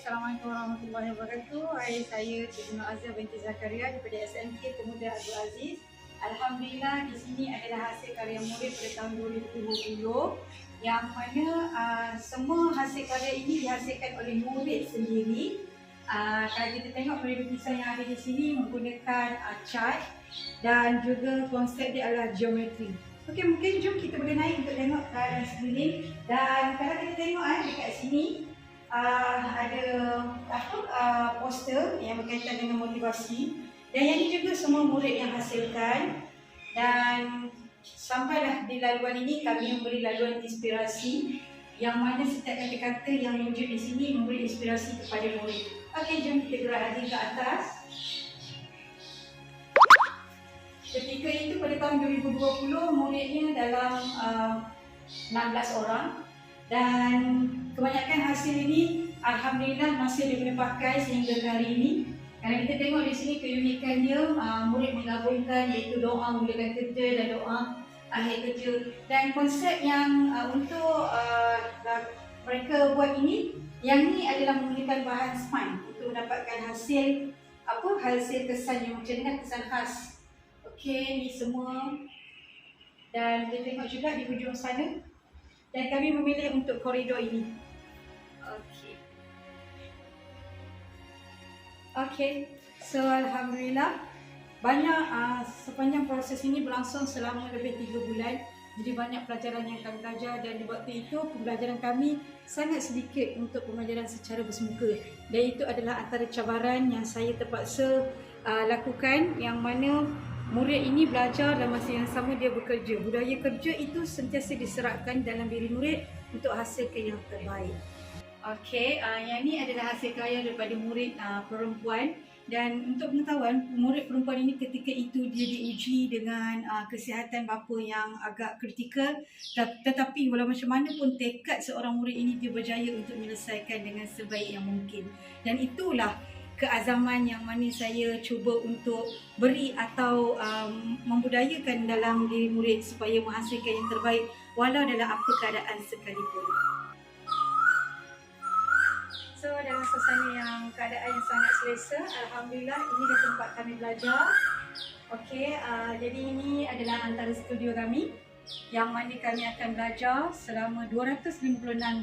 Assalamualaikum warahmatullahi wabarakatuh. Saya Cik Nur Azhar binti Zakaria daripada SMK Pemuda Abdul Aziz. Alhamdulillah, di sini adalah hasil karya murid pada tahun 2020 yang mana semua hasil karya ini dihasilkan oleh murid sendiri. Kalau kita tengok murid lukisan yang ada di sini menggunakan cat dan juga konsep dia adalah geometri. Okey, mungkin jom kita boleh naik untuk tengok keadaan sekeliling. Dan kalau kita tengok dekat sini ada poster yang berkaitan dengan motivasi, dan yang ini juga semua murid yang hasilkan. Dan sampailah di laluan ini kami memberi laluan inspirasi yang mana setiap kata-kata yang wujud di sini memberi inspirasi kepada murid. Okey, jom kita gerak lagi ke atas. Ketika itu pada tahun 2020 muridnya dalam 16 orang. Dan kebanyakan hasil ini alhamdulillah masih boleh pakai sehingga hari ini. Kalau kita tengok di sini keunikan dia, murid menggabungkan iaitu doa mulakan kerja dan doa akhir kerja. Dan konsep yang untuk mereka buat ini, yang ini adalah menggunakan bahan spine untuk mendapatkan hasil hasil kesan yang macam ni, kesan khas. Okey, ni semua. Dan kita tengok juga di hujung sana. Dan kami memilih untuk koridor ini. Okey. So alhamdulillah banyak sepanjang proses ini berlangsung selama lebih 3 bulan. Jadi banyak pelajaran yang kami belajar, dan di waktu itu pembelajaran kami sangat sedikit untuk pembelajaran secara bersemuka. Dan itu adalah antara cabaran yang saya terpaksa lakukan, yang mana murid ini belajar dan masa yang sama dia bekerja. Budaya kerja itu sentiasa diserapkan dalam diri murid untuk hasilkan yang terbaik. Okey, yang ini adalah hasil karya daripada murid perempuan. Dan untuk pengetahuan, murid perempuan ini ketika itu dia diuji dengan kesihatan bapa yang agak kritikal. Tetapi walau macam mana pun tekad seorang murid ini dia berjaya untuk menyelesaikan dengan sebaik yang mungkin. Dan itulah keazaman yang mana saya cuba untuk beri atau membudayakan dalam diri murid supaya menghasilkan yang terbaik walau dalam apa keadaan sekalipun. So dalam suasana yang keadaan yang sangat selesa, alhamdulillah inilah tempat kami belajar. Okey, jadi ini adalah antara studio kami yang mana kami akan belajar selama 256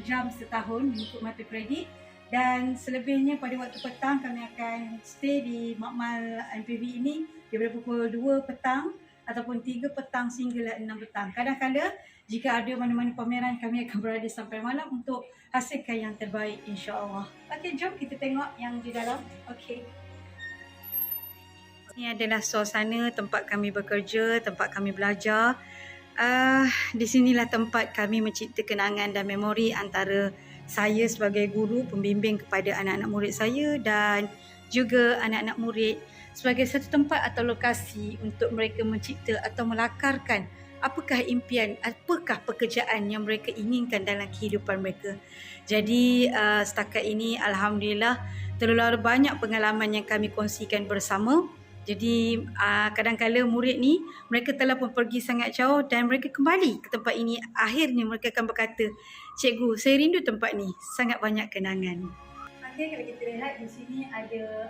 jam setahun mengikut mata kredit. Dan selebihnya pada waktu petang kami akan stay di Makmal MPV ini daripada pukul 2 petang ataupun 3 petang sehinggalah 6 petang. Kadang-kadang jika ada mana-mana pameran kami akan berada sampai malam untuk hasilkan yang terbaik, insya-Allah. Okey, jom kita tengok yang di dalam. Okey. Ini adalah suasana tempat kami bekerja, tempat kami belajar. Di sinilah tempat kami mencipta kenangan dan memori antara saya sebagai guru pembimbing kepada anak-anak murid saya dan juga anak-anak murid sebagai satu tempat atau lokasi untuk mereka mencipta atau melakarkan apakah impian, apakah pekerjaan yang mereka inginkan dalam kehidupan mereka. Jadi setakat ini alhamdulillah terlalu banyak pengalaman yang kami kongsikan bersama. Jadi kadang-kadang murid ni mereka telah pun pergi sangat jauh dan mereka kembali ke tempat ini. Akhirnya mereka akan berkata, "Cikgu, saya rindu tempat ni, sangat banyak kenangan." Okey, kalau kita lihat di sini ada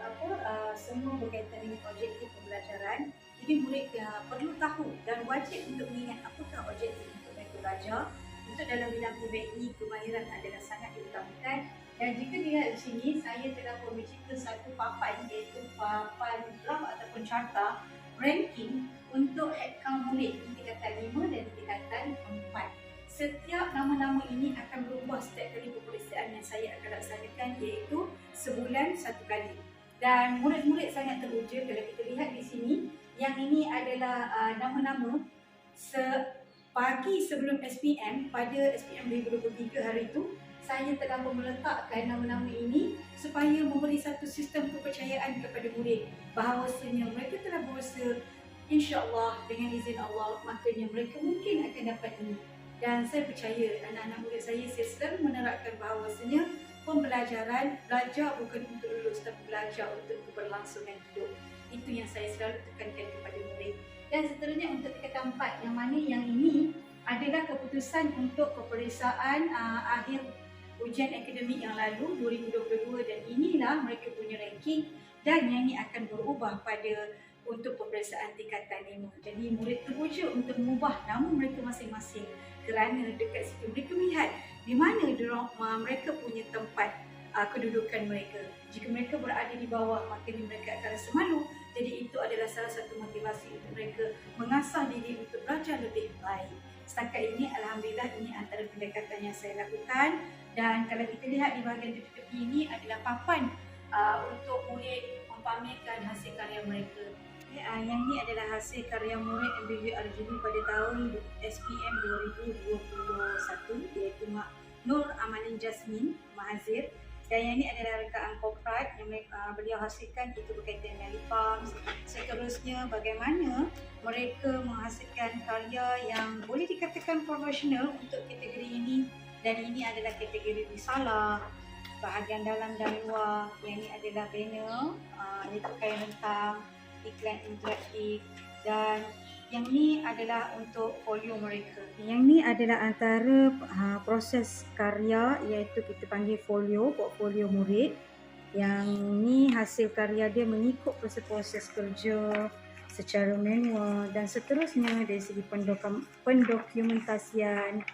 semua berkaitan dengan objektif pembelajaran. Jadi murid perlu tahu dan wajib untuk mengingat apakah objektif untuk mereka belajar. Untuk dalam bidang PBI, kemahiran adalah sangat diutamakan. Dan jika dilihat di sini, saya telah pun mencipta satu papan, iaitu papan draft ataupun carta ranking untuk headcount murid di tingkatan 5 dan di tingkatan 4. Setiap nama-nama ini akan berubah setiap kali peperiksaan yang saya akan laksanakan, iaitu sebulan satu kali. Dan murid-murid sangat teruja kalau kita lihat di sini, yang ini adalah nama-nama pagi sebelum SPM, pada SPM 2023 hari itu, saya telah meletakkan nama-nama ini supaya memberi satu sistem kepercayaan kepada murid bahawasanya mereka telah berusaha, insya-Allah dengan izin Allah, makanya mereka mungkin akan dapat ini. Dan saya percaya anak-anak murid saya selalu menerapkan bahawasanya pembelajaran, belajar bukan untuk lulus tapi belajar untuk keberlangsungan hidup. Itu yang saya selalu tekankan kepada murid. Dan seterusnya untuk tingkatan 4, yang mana yang ini adalah keputusan untuk peperiksaan akhir ujian akademik yang lalu 2022 dan inilah mereka punya ranking dan yang ini akan berubah pada untuk peperiksaan tingkatan 5. Jadi murid teruja untuk mengubah nama mereka masing-masing kerana dekat situ mereka melihat di mana mereka punya tempat kedudukan mereka. Jika mereka berada di bawah, maka mereka akan rasa malu. Jadi itu adalah salah satu motivasi untuk mereka mengasah diri untuk belajar lebih baik. Setakat ini, alhamdulillah, ini antara pendekatan yang saya lakukan. Dan kalau kita lihat di bahagian tepi-tepi ini adalah papan untuk murid mempamerkan hasil karya mereka. Yang ini adalah hasil karya murid MBB Arjuni pada tahun SPM 2021, iaitu Mak Nur Amalin Jasmine Mahazir. Dan yang ini adalah rekaan kokrat yang beliau hasilkan, itu berkaitan dengan LIPAMS. Seterusnya, bagaimana mereka menghasilkan karya yang boleh dikatakan profesional untuk kategori ini. Dan ini adalah kategori risalah, bahagian dalam dan luar. Yang ini adalah banner, iaitu kain rentang, iklan interaktif, dan yang ni adalah untuk folio mereka. Yang ni adalah antara proses karya, iaitu kita panggil folio, portfolio murid. Yang ni hasil karya dia mengikut proses-proses kerja secara manual dan seterusnya dari segi pendokumentasian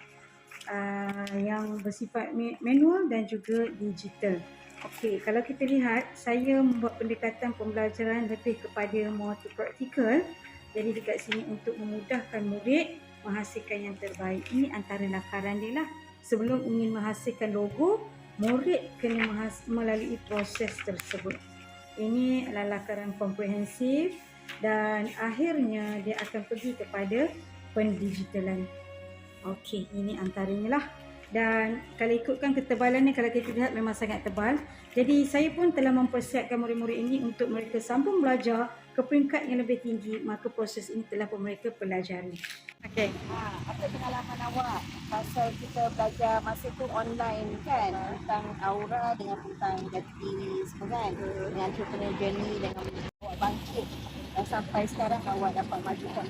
yang bersifat manual dan juga digital. Okey, kalau kita lihat, saya membuat pendekatan pembelajaran lebih kepada multi praktikal. Jadi dekat sini untuk memudahkan murid menghasilkan yang terbaik. Ini antara lakaran dia lah. Sebelum ingin menghasilkan logo, murid kena melalui proses tersebut. Ini adalah lakaran komprehensif dan akhirnya dia akan pergi kepada pendigitalan. Okey, ini antaranya lah. Dan kalau ikutkan ketebalannya, kalau kita lihat memang sangat tebal. Jadi saya pun telah mempersiapkan murid-murid ini untuk mereka sambung belajar ke peringkat yang lebih tinggi. Maka proses ini telah pun mereka pelajari. Okey. Apa pengalaman awak pasal kita belajar masa tu online kan, tentang aura dengan tentang jati diri semua kan, dengan entrepreneur journey, dengan awak bangkit dan sampai sekarang awak dapat majukan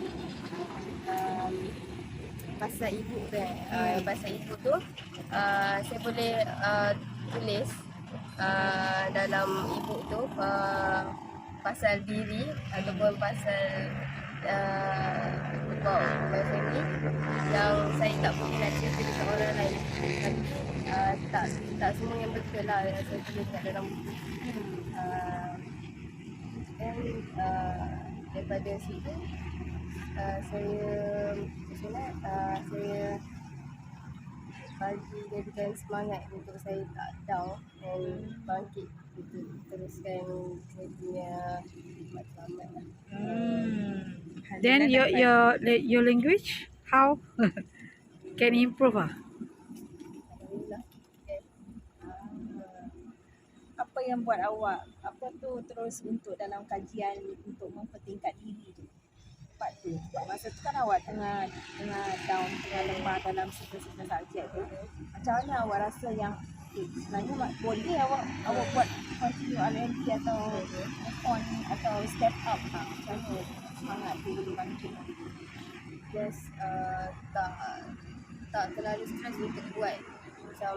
pasal ibu kan. Pasal ibu tu saya boleh tulis dalam ibu tu pasal diri ataupun pasal about my family yang saya tak boleh nak cerita dekat orang lain. Tapi tak semua yang betul lah yang saya tulis kat dalam buku. Dan daripada situ saya bagi jadikan semangat untuk saya tak down dan bangkit untuk teruskan saya punya matlamat lah. Then your language, how can improve? Alhamdulillah. Apa yang buat awak terus untuk dalam kajian untuk mempertingkat diri tu? Part tu. Masa tu kan awak tengah down, tengah lemah dalam certain subjek tu. Macam mana awak rasa yang sebenarnya boleh awak buat continue R&D atau on atau step up macam mana semangat tu boleh bangkit? Just tak terlalu stres untuk buat macam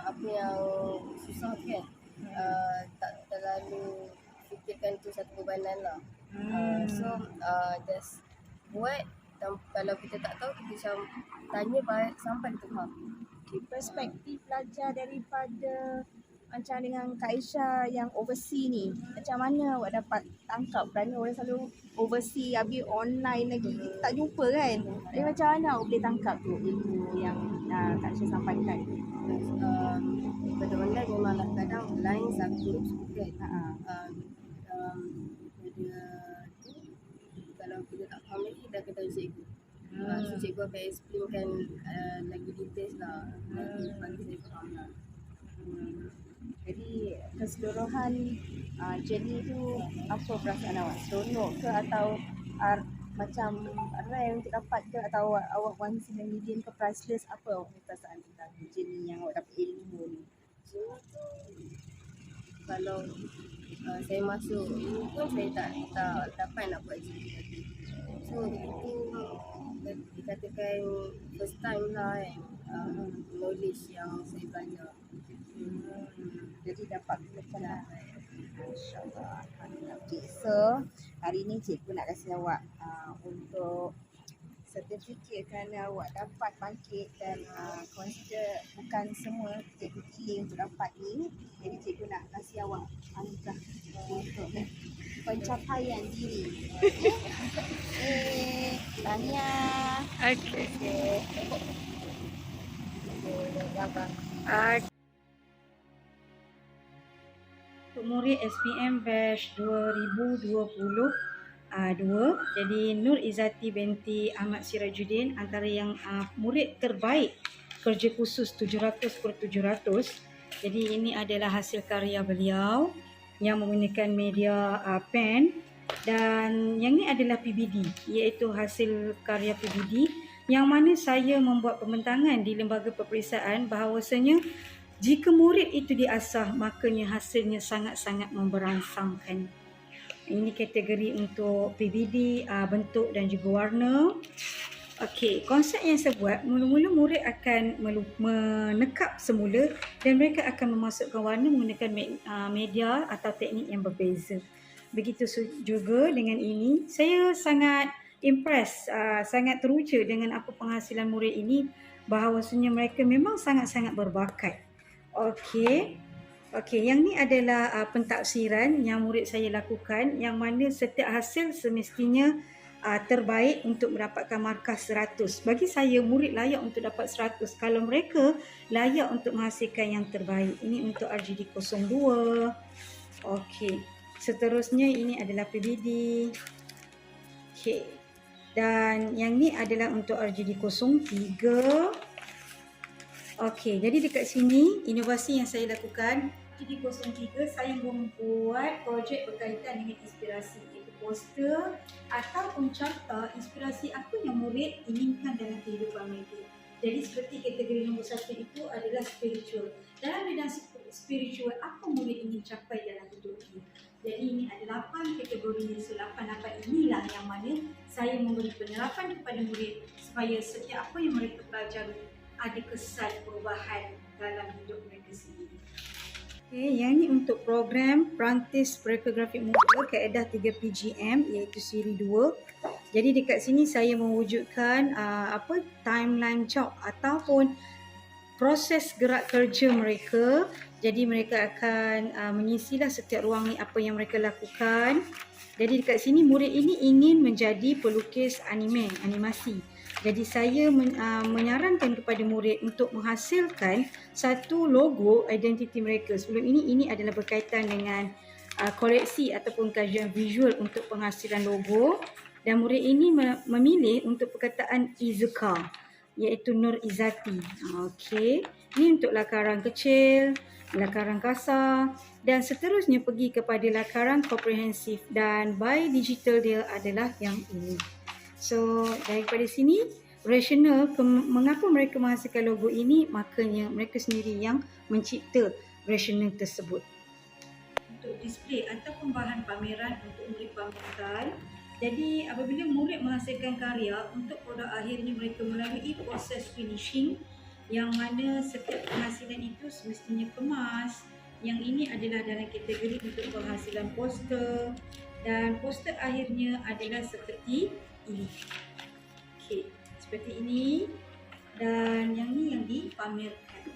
apa yang susah kan. Tak terlalu fikirkan tu satu bebanan lah. So just buat. Kalau kita tak tahu, kita macam tanya sampai kita faham. Perspektif belajar daripada macam dengan Kak Aisyah yang overseas ni, macam mana awak dapat tangkap? Kerana orang selalu overseas habis online lagi tak jumpa kan. Jadi macam mana awak boleh tangkap tu ilmu yang Kak Aisyah sampaikan? Daripada online memanglah kadang line sangkut kan. Kalau kita tak faham lagi, dah kena cikgu. So cikgu akan explainkan lagi details lah, lagi bagi saya faham lah. Jadi keseluruhan journey tu, apa perasaan awak? Seronok ke atau macam rare untuk dapat ke, atau awak once in a million ke, priceless? Apa awak punya perasaan tentang journey yang awak dapat ilmu ni? Semua tu kalau saya masuk ini pun saya tak dapat nak buat macam tu. So itu dikatakan first time lah kan. knowledge yang saya belajar. Jadi dapat berkenan. Masya-Allah. Okey, so hari ni cikgu nak kasih awak untuk sertifikat kerana awak dapat bangkit dan consider bukan semua cikgu pilih untuk dapat ni. Jadi cikgu nak kasih awak anugerah untuk pencapaian diri. Tahniah. Okey. Gambar. Untuk murid SPM batch 2022, jadi Nur Izzati binti Ahmad Sirajuddin antara yang murid terbaik kerja khusus 700/700. Jadi ini adalah hasil karya beliau yang menggunakan media pen, dan yang ini adalah PBD, iaitu hasil karya PBD yang mana saya membuat pembentangan di lembaga peperiksaan bahawasanya jika murid itu diasah, makanya hasilnya sangat-sangat memberangsangkan. Ini kategori untuk PBD, bentuk dan juga warna. Okey, konsep yang saya buat, mula-mula murid akan menekap semula dan mereka akan memasukkan warna menggunakan media atau teknik yang berbeza. Begitu juga dengan ini, saya sangat impress, sangat teruja dengan apa penghasilan murid ini, bahawasanya mereka memang sangat-sangat berbakat. Okey, yang ni adalah pentafsiran yang murid saya lakukan, yang mana setiap hasil semestinya terbaik untuk mendapatkan markah 100. Bagi saya, murid layak untuk dapat 100 kalau mereka layak untuk menghasilkan yang terbaik. Ini untuk RGD 02. Okey, seterusnya ini adalah PBD. Okey, dan yang ni adalah untuk RGD 03. Okey, jadi dekat sini inovasi yang saya lakukan di 03, saya membuat projek berkaitan dengan inspirasi, iaitu poster ataupun carta inspirasi apa yang murid inginkan dalam kehidupan mereka. Jadi seperti kategori nombor 1 itu adalah spiritual. Dalam bidang spiritual, apa murid ingin capai dalam hidupnya. Jadi ini ada 8 kategori. So 8 inilah yang mana saya memberi penerapan kepada murid supaya setiap apa yang mereka pelajari ada kesan perubahan dalam hidup mereka sendiri. Okay, yang ini untuk program Perantis Mereka Grafik Muda kaedah 3 PGM, iaitu siri 2. Jadi dekat sini saya mewujudkan timeline job ataupun proses gerak kerja mereka. Jadi mereka akan mengisilah setiap ruang ni apa yang mereka lakukan. Jadi dekat sini murid ini ingin menjadi pelukis animasi. Jadi saya menyarankan kepada murid untuk menghasilkan satu logo identiti mereka. Sebelum ini adalah berkaitan dengan koleksi ataupun kajian visual untuk penghasilan logo. Dan murid ini memilih untuk perkataan Izuka, iaitu Nur Izzati. Okey, ini untuk lakaran kecil, lakaran kasar dan seterusnya pergi kepada lakaran komprehensif, dan by digital dia adalah yang ini. So daripada sini rasional mengapa mereka menghasilkan logo ini, makanya mereka sendiri yang mencipta rasional tersebut. Untuk display ataupun bahan pameran untuk murid pameran. Jadi apabila murid menghasilkan karya, untuk produk akhirnya mereka melalui proses finishing, yang mana setiap penghasilan itu semestinya kemas. Yang ini adalah dalam kategori untuk penghasilan poster, dan poster akhirnya adalah seperti ini. Okey, seperti ini, dan yang ni yang dipamerkan.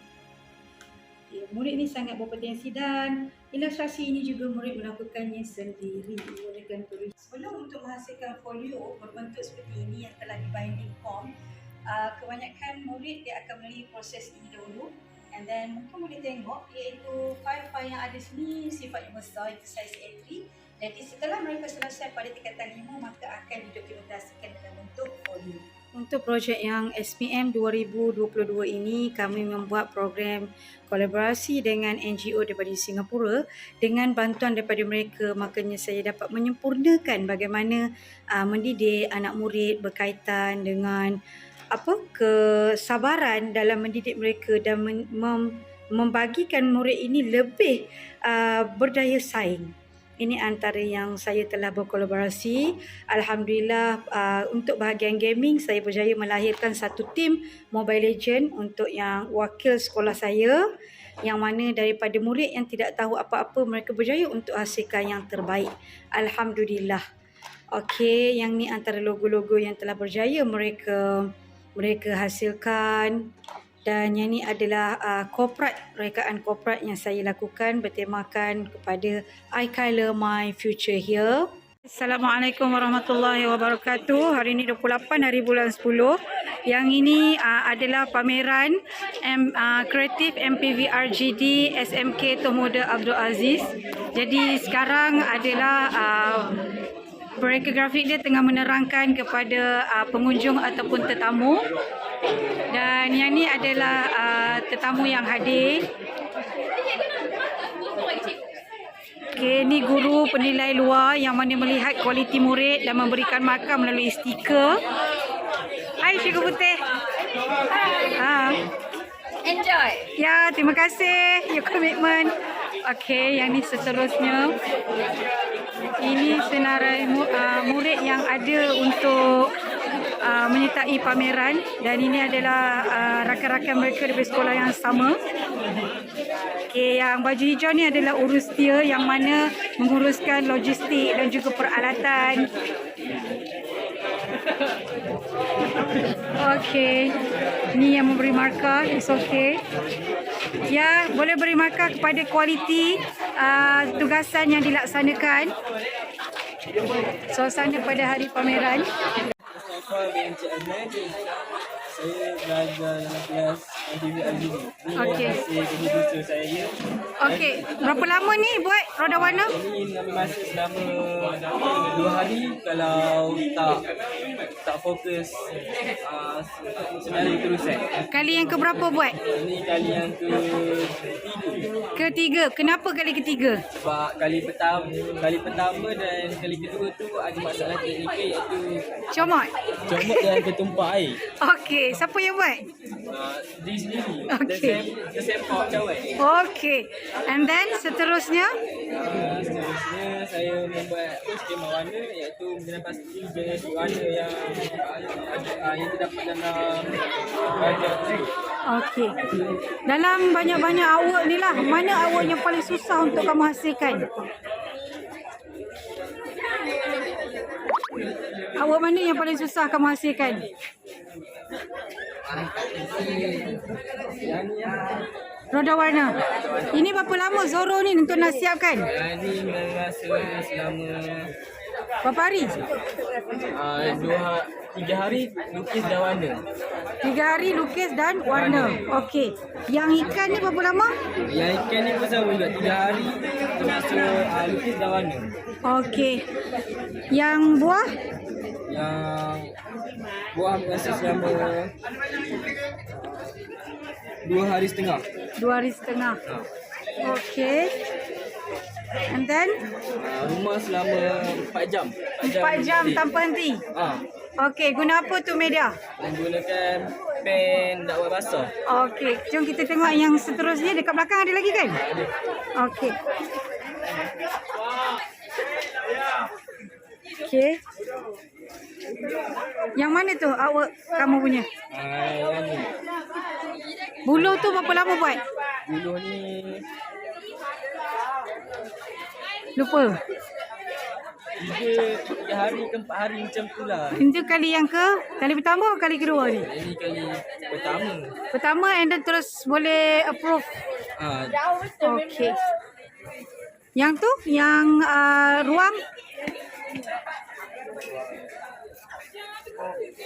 Okay, murid ni sangat berpotensi, dan ilustrasi ini juga murid melakukannya sendiri menggunakan tulis. Sebelum untuk menghasilkan folio berbentuk seperti ini yang telah di binding form, kebanyakan murid dia akan melalui proses ini dahulu, and then mungkin boleh tengok iaitu file-file yang ada sini sifatnya besar, itu saiz A3. Jadi setelah mereka selesai pada tingkatan 5, maka akan didokumentasikan dalam bentuk folio. Untuk projek yang SPM 2022 ini, kami membuat program kolaborasi dengan NGO daripada Singapura. Dengan bantuan daripada mereka, makanya saya dapat menyempurnakan bagaimana mendidik anak murid berkaitan dengan kesabaran dalam mendidik mereka dan membagikan murid ini lebih berdaya saing. Ini antara yang saya telah berkolaborasi. Alhamdulillah, untuk bahagian gaming saya berjaya melahirkan satu tim Mobile Legend untuk yang wakil sekolah saya, yang mana daripada murid yang tidak tahu apa-apa, mereka berjaya untuk hasilkan yang terbaik. Alhamdulillah. Okey, yang ni antara logo-logo yang telah berjaya mereka hasilkan. Dan yang ni adalah rekaan korporat yang saya lakukan bertemakan kepada I Color My Future Here. Assalamualaikum warahmatullahi wabarakatuh. Hari ini 28 hari bulan 10. Yang ini adalah pameran kreatif MPV RGD SMK Tomoda Abdul Aziz. Jadi sekarang adalah mereka grafik dia tengah menerangkan kepada pengunjung ataupun tetamu. Dan yang ni adalah tetamu yang hadir. Okey, ni guru penilai luar yang mana melihat kualiti murid dan memberikan markah melalui stiker. Hai Cikgu Putih. Enjoy. Ya, terima kasih your commitment. Okey, yang ni seterusnya. Ini senarai murid yang ada untuk menyertai pameran, dan ini adalah rakan-rakan mereka dari sekolah yang sama. Okey, yang baju hijau ni adalah urus dia yang mana menguruskan logistik dan juga peralatan. Okey, ni yang memberi markah. It's okay. Ya, boleh beri markah kepada kualiti tugasan yang dilaksanakan. Suasana pada hari pameran. Mustafa bin Encik Azman. Saya belajar dalam kelas MPV RGD. Ini Okey. hasil kehidupan saya. Okey, berapa lama ni buat roda warna? Ini ambil masa selama 2 hari. Kalau tak fokus sebenarnya terusan. Kali yang keberapa buat? Ini kali yang Ketiga. Kenapa kali ketiga? sebab kali pertama dan kali kedua tu ada masalah teknikal, iaitu Comot. comot dan tertumpah air. Okey, siapa yang buat? Diri sendiri. Okey. Dan sempak cawan. Okey. And then seterusnya? Seterusnya saya membuat skema warna, iaitu mengenai pasti jenis warna yang terdapat dalam bahagian tersebut. Okey. Dalam banyak-banyak artwork ni lah, mana artwork yang paling susah untuk kamu hasilkan? Artwork mana yang paling susah kamu hasilkan? Roda warna. Ini berapa lama Zoro ni untuk nak siapkan? Ini merasa selama Berapa hari? 3 hari lukis dan warna. 3 hari lukis dan warna. Okey. Yang ikan ni berapa lama? Yang ikan ni pun sama juga 3 hari termasuk lukis dan warna. Okey. Yang buah? Yang buah merasa selama 2 hari setengah. 2 hari setengah. Okey. And then Rumah selama 4 jam. 4 jam tanpa henti. Okey, guna apa tu media? Menggunakan pen dakwah basah. Okey, jom kita tengok yang seterusnya. Dekat belakang ada lagi kan? Okey. Okey. Yang mana tu artwork kamu punya? Yang ni. Buluh tu berapa lama buat? Buluh ni Lupa. 3 hari ke 4 hari macam tu lah. Itu kali yang kali pertama atau kali kedua ni? Ini kali pertama. Pertama and then terus boleh approve. Okey. Yang tu, yang ruang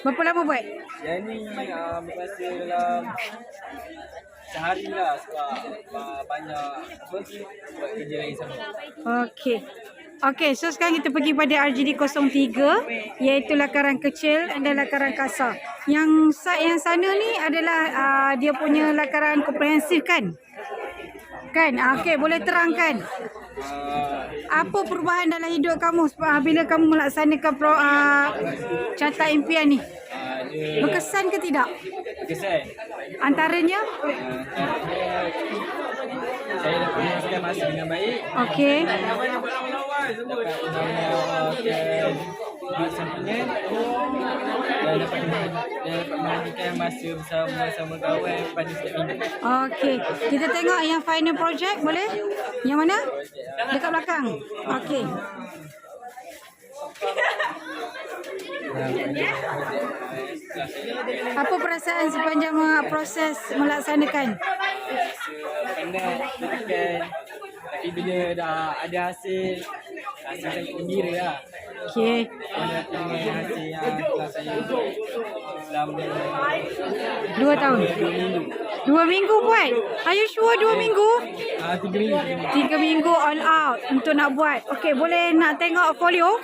berapa lama buat? Yang ni masa dalam sehari lah, sebab banyak buat kerja lain sama. Okey. Okey, so sekarang kita pergi pada RGD 03, iaitu lakaran kecil dan lakaran kasar. Yang yang sana ni adalah dia punya lakaran komprehensif kan? Kan? Okey, boleh terangkan. Apa perubahan dalam hidup kamu bila kamu melaksanakan carta impian ni? Berkesan ke tidak? Kesan. Antaranya? saya dapat menguruskan masa dengan baik. Okey. Dapat duit sampingan dan dapat menghabiskan masa bersama kawan pada setiap minggu. Okey. Kita tengok yang final project boleh? Yang mana? Dekat belakang. Okey. Apa perasaan sepanjang proses melaksanakan? Penat, tekan. Tapi bila dah ada hasil sangat gembira lah. Okey. Dengan hasil yang telah saya buat selama 2 tahun. 2 minggu buat? Are you sure 2 minggu? 3 minggu. 3 minggu all out untuk nak buat. Okey, boleh nak tengok folio?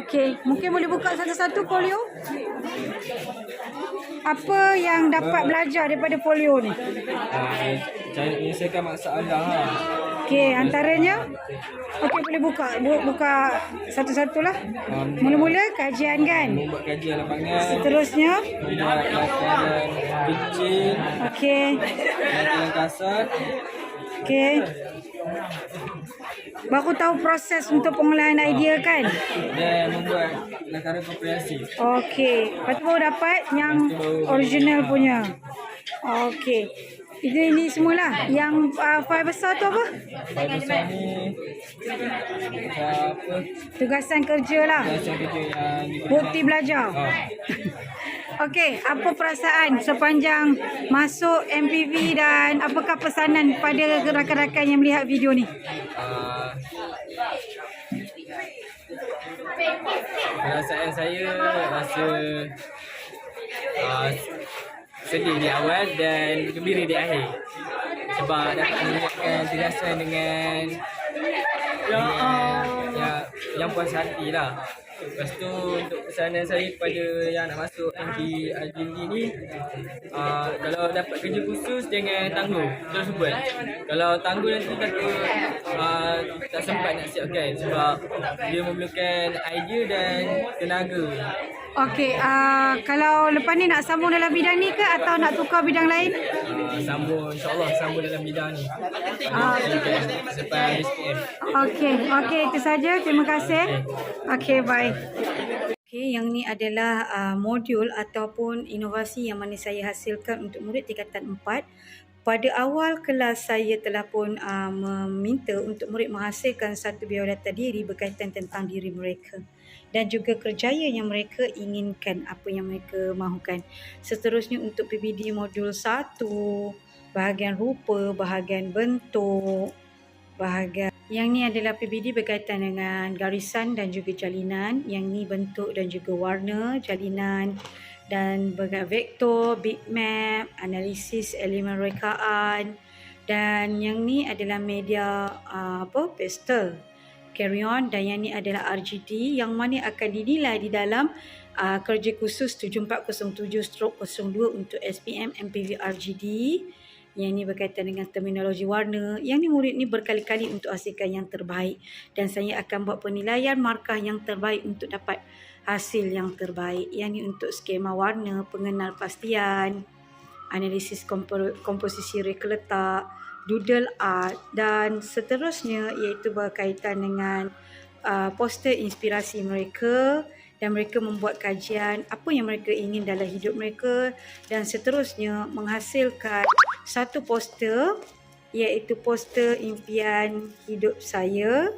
Okey, mungkin boleh buka satu-satu folio? Apa yang dapat belajar daripada folio ni? Saya menyelesaikan masalah lah. Okey, antaranya? Okey, boleh buka. Buka satu-satulah. Mula-mula kajian kan? Membuat kajian lapangan. Seterusnya? Membuat latihan kecil. Okey. Latihan kasar. Okey. Baru tahu proses untuk pengolahan idea kan? Dan membuat lakaran komprehensi. Okey. Lepas tu baru dapat yang original punya. Okey. Ini semualah. Yang file besar tu apa? File besar ni apa? Tugasan kerja lah. Tugasan kerja yang Bukti belajar. Okey, apa perasaan sepanjang masuk MPV dan apakah pesanan pada rakan-rakan yang melihat video ni? Perasaan saya rasa sedih di awal dan gembira di akhir sebab dapat mengingatkan tugasan dengan yang puas hati lah. Lepas tu untuk pesanan saya kepada yang nak masuk MPRGD ni, kalau dapat kerja khusus jangan tangguh, terus buat. Kalau tangguh nanti takut tak sempat nak siapkan sebab dia memerlukan idea dan tenaga. Okey, kalau lepas ni nak sambung dalam bidang ni ke atau nak tukar bidang lain? Sambung, insyaAllah sambung dalam bidang ni. Lepas SPM. Okey, itu saja. Terima kasih. Okey, bye. Okey, yang ni adalah modul ataupun inovasi yang mana saya hasilkan untuk murid tingkatan 4. Pada awal kelas saya telah pun meminta untuk murid menghasilkan satu biodata diri berkaitan tentang diri mereka dan juga kerjaya yang mereka inginkan, apa yang mereka mahukan. Seterusnya untuk PBD modul 1, bahagian rupa, bahagian bentuk, bahagian yang ni adalah PBD berkaitan dengan garisan dan juga jalinan. Yang ni bentuk dan juga warna jalinan dan bahagian vektor, bitmap, analisis elemen rekaan, dan yang ni adalah media pastel, carry on, dan yang ni adalah RGD yang mana akan dinilai di dalam kerja khusus 7407/02 untuk SPM MPV RGD. Yang ni berkaitan dengan terminologi warna. Yang ni murid ni berkali-kali untuk hasilkan yang terbaik dan saya akan buat penilaian markah yang terbaik untuk dapat hasil yang terbaik. Yang ni untuk skema warna, pengenal pastian, analisis komposisi reka letak, doodle art dan seterusnya, iaitu berkaitan dengan poster inspirasi mereka dan mereka membuat kajian apa yang mereka ingin dalam hidup mereka dan seterusnya menghasilkan satu poster, iaitu poster impian hidup saya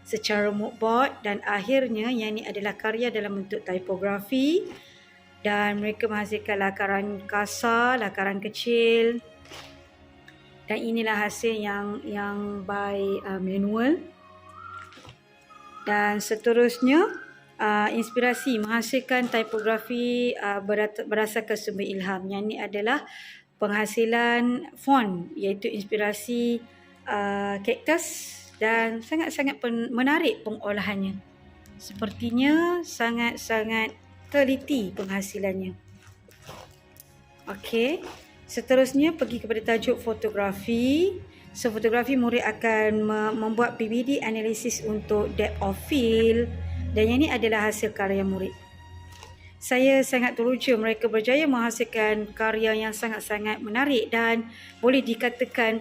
secara moodboard, dan akhirnya yang ini adalah karya dalam bentuk tipografi dan mereka menghasilkan lakaran kasar, lakaran kecil, dan inilah hasil yang by manual. Dan seterusnya inspirasi menghasilkan tipografi berdasarkan sumber ilham. Yang ini adalah penghasilan font, iaitu inspirasi kaktus dan sangat-sangat menarik pengolahannya. Sepertinya sangat-sangat teliti penghasilannya. Okey, seterusnya pergi kepada tajuk fotografi. So fotografi murid akan membuat PBD analisis untuk depth of field dan yang ini adalah hasil karya murid. Saya sangat teruja mereka berjaya menghasilkan karya yang sangat-sangat menarik dan boleh dikatakan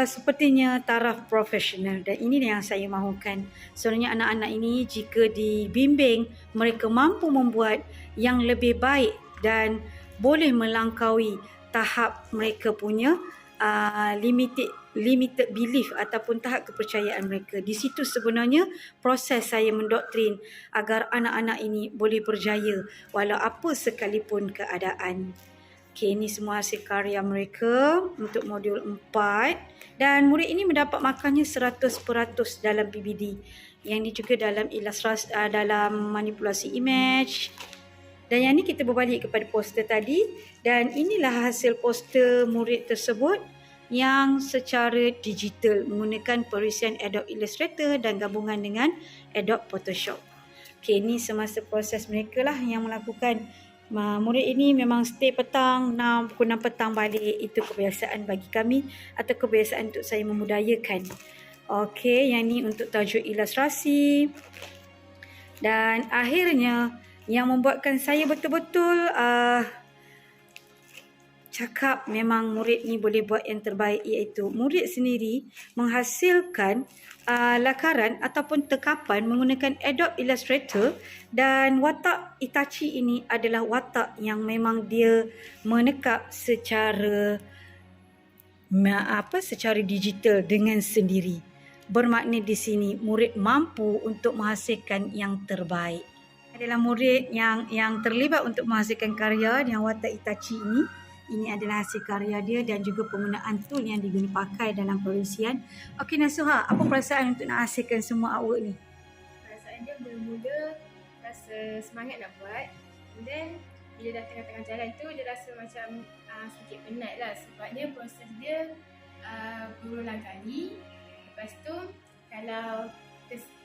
sepertinya taraf profesional, dan ini yang saya mahukan. Sebenarnya anak-anak ini jika dibimbing, mereka mampu membuat yang lebih baik dan boleh melangkaui tahap mereka punya limited belief ataupun tahap kepercayaan mereka. Di situ sebenarnya proses saya mendoktrin agar anak-anak ini boleh berjaya walau apa sekalipun keadaan. Okey, ini semua hasil karya mereka untuk modul 4 dan murid ini mendapat markahnya 100% dalam PBD. Yang ini juga dalam ilustrasi, dalam manipulasi image. Dan yang ini kita berbalik kepada poster tadi, dan inilah hasil poster murid tersebut yang secara digital menggunakan perisian Adobe Illustrator dan gabungan dengan Adobe Photoshop. Okey, ini semasa proses mereka lah yang melakukan. Murid ini memang stay petang, pukul 6 petang balik. Itu kebiasaan bagi kami atau kebiasaan untuk saya memudayakan. Okey, yang ni untuk tajuk ilustrasi. Dan akhirnya yang membuatkan saya betul-betul cakap memang murid ni boleh buat yang terbaik, iaitu murid sendiri menghasilkan lakaran ataupun tekapan menggunakan Adobe Illustrator, dan watak Itachi ini adalah watak yang memang dia menekap secara digital dengan sendiri. Bermakna di sini murid mampu untuk menghasilkan yang terbaik. Adalah murid yang terlibat untuk menghasilkan karya dengan watak Itachi ini. Ini adalah hasil karya dia dan juga penggunaan tool yang pakai dalam perisian. Okey Nasuha, apa perasaan untuk nak hasilkan semua artwork ni? Perasaan dia mula-mula rasa semangat nak buat. And then bila dah tengah-tengah jalan tu dia rasa macam sedikit penat lah, sebabnya proses dia berulang kali. Lepas tu kalau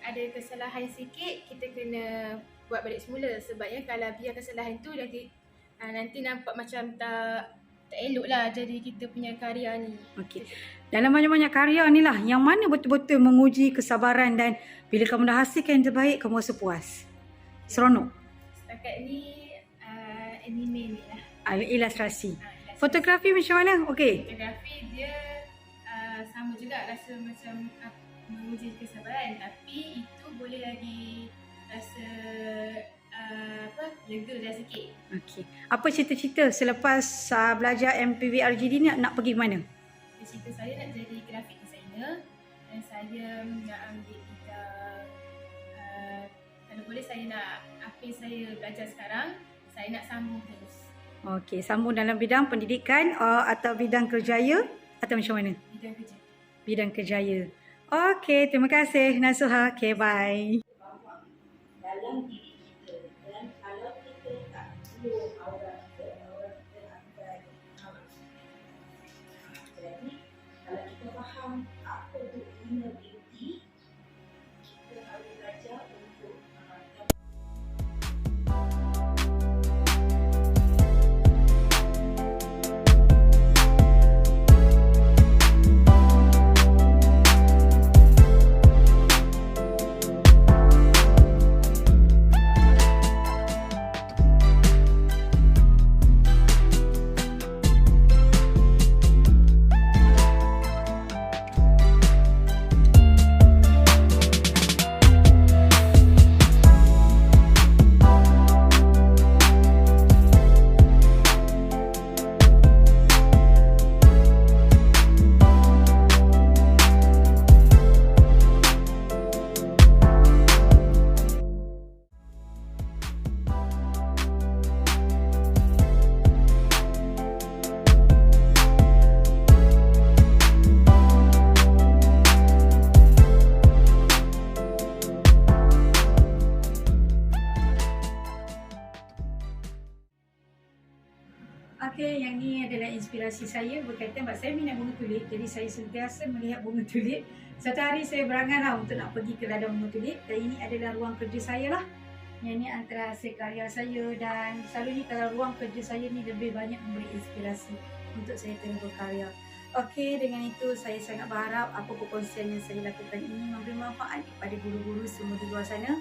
ada kesalahan sikit, kita kena buat balik semula. Sebabnya kalau biar kesalahan tu nanti nampak macam tak elok lah jadi kita punya karya ni. Okey. Dalam banyak-banyak karya ni lah, yang mana betul-betul menguji kesabaran dan bila kamu dah hasilkan yang terbaik, kamu rasa puas? Seronok? Setakat ni anime ni lah. Ilustrasi. Fotografi macam mana? Okey. Fotografi dia sama juga, rasa macam menguji kesabaran, tapi itu boleh lagi rasa lega dah sikit. Okey. Apa cita-cita selepas belajar MPVRGD ni nak pergi mana? Cita saya nak jadi graphic designer dan saya nak ambil bidang kalau boleh saya nak apa yang saya belajar sekarang, saya nak sambung terus. Okey, sambung dalam bidang pendidikan atau bidang kerjaya atau macam mana? Bidang kerja. Bidang kerjaya. Okey, terima kasih Nasuha. Okey, bye. Dalam diri kita, dan kalau kita tak tahu aura kita akan amat. Jadi, kalau kita faham apa itu inner beauty, kita harus belajar untuk Okey, yang ni adalah inspirasi saya berkaitan sebab saya minat bunga tulip. Jadi saya sentiasa melihat bunga tulip. Satu hari saya berangan untuk nak pergi ke ladang bunga tulip. Dan ini adalah ruang kerja saya lah. Yang ni antara hasil karya saya, dan selalunya kalau ruang kerja saya ni lebih banyak memberi inspirasi untuk saya terus berkarya. Okey, dengan itu saya sangat berharap apa perkongsian yang saya lakukan ini memberi manfaat kepada guru-guru semua di luar sana.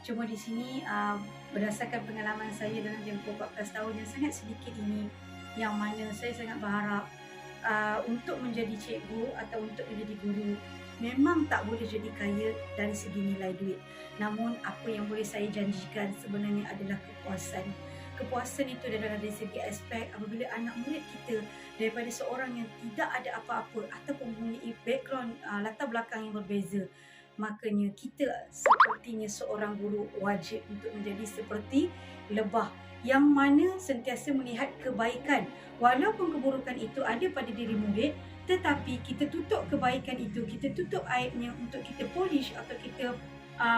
Cuma di sini berdasarkan pengalaman saya dalam tempoh 14 tahun yang sangat sedikit ini, yang mana saya sangat berharap untuk menjadi cikgu atau untuk menjadi guru memang tak boleh jadi kaya dari segi nilai duit. Namun apa yang boleh saya janjikan sebenarnya adalah kepuasan. Kepuasan itu adalah dari segi aspek apabila anak murid kita daripada seorang yang tidak ada apa-apa ataupun mempunyai background latar belakang yang berbeza, makanya kita sepertinya seorang guru wajib untuk menjadi seperti lebah yang mana sentiasa melihat kebaikan. Walaupun keburukan itu ada pada diri murid, tetapi kita tutup kebaikan itu, kita tutup aibnya untuk kita polish atau kita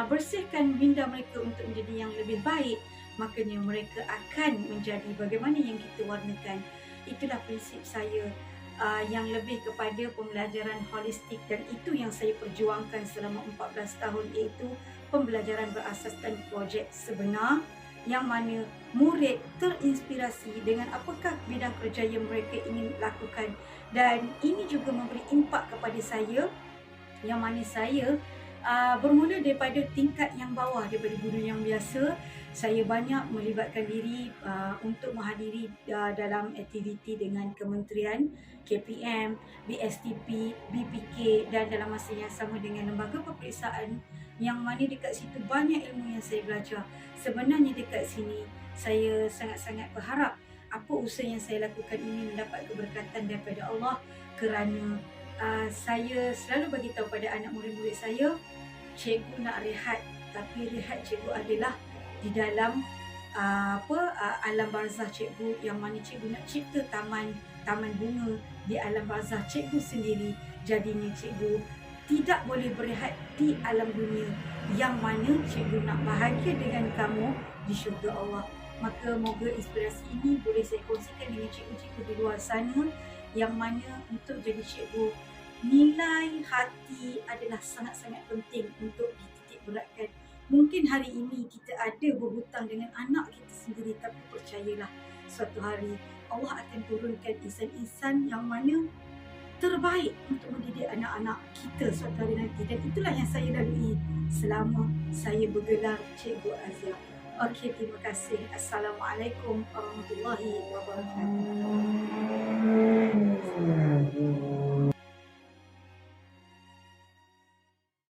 bersihkan minda mereka untuk menjadi yang lebih baik. Makanya mereka akan menjadi bagaimana yang kita warnakan. Itulah prinsip saya yang lebih kepada pembelajaran holistik, dan itu yang saya perjuangkan selama 14 tahun, iaitu pembelajaran berasaskan projek sebenar yang mana murid terinspirasi dengan apakah bidang kerja yang mereka ingin lakukan, dan ini juga memberi impak kepada saya yang mana saya bermula daripada tingkat yang bawah, daripada guru yang biasa. Saya banyak melibatkan diri untuk menghadiri dalam aktiviti dengan kementerian, KPM, BSTP, BPK, dan dalam masa yang sama dengan lembaga peperiksaan, yang mana dekat situ banyak ilmu yang saya belajar. Sebenarnya dekat sini saya sangat-sangat berharap apa usaha yang saya lakukan ini mendapat keberkatan daripada Allah, kerana saya selalu bagi tahu pada anak murid-murid saya, cikgu nak rehat, tapi rehat cikgu adalah di dalam alam barzah cikgu, yang mana cikgu nak cipta taman bunga di alam barzah cikgu sendiri. Jadinya cikgu tidak boleh berehat di alam dunia, yang mana cikgu nak bahagia dengan kamu di syurga Allah. Maka moga inspirasi ini boleh saya kongsikan dengan cikgu-cikgu di luar sana, yang mana untuk jadi cikgu, nilai hati adalah sangat-sangat penting untuk dititik beratkan. Mungkin hari ini kita ada berhutang dengan anak kita sendiri, tapi percayalah suatu hari Allah akan turunkan insan-insan yang mana terbaik untuk mendidik anak-anak kita suatu hari nanti. Dan itulah yang saya lalui selama saya bergelar Cikgu Azia. Okey, terima kasih. Assalamualaikum warahmatullahi wabarakatuh.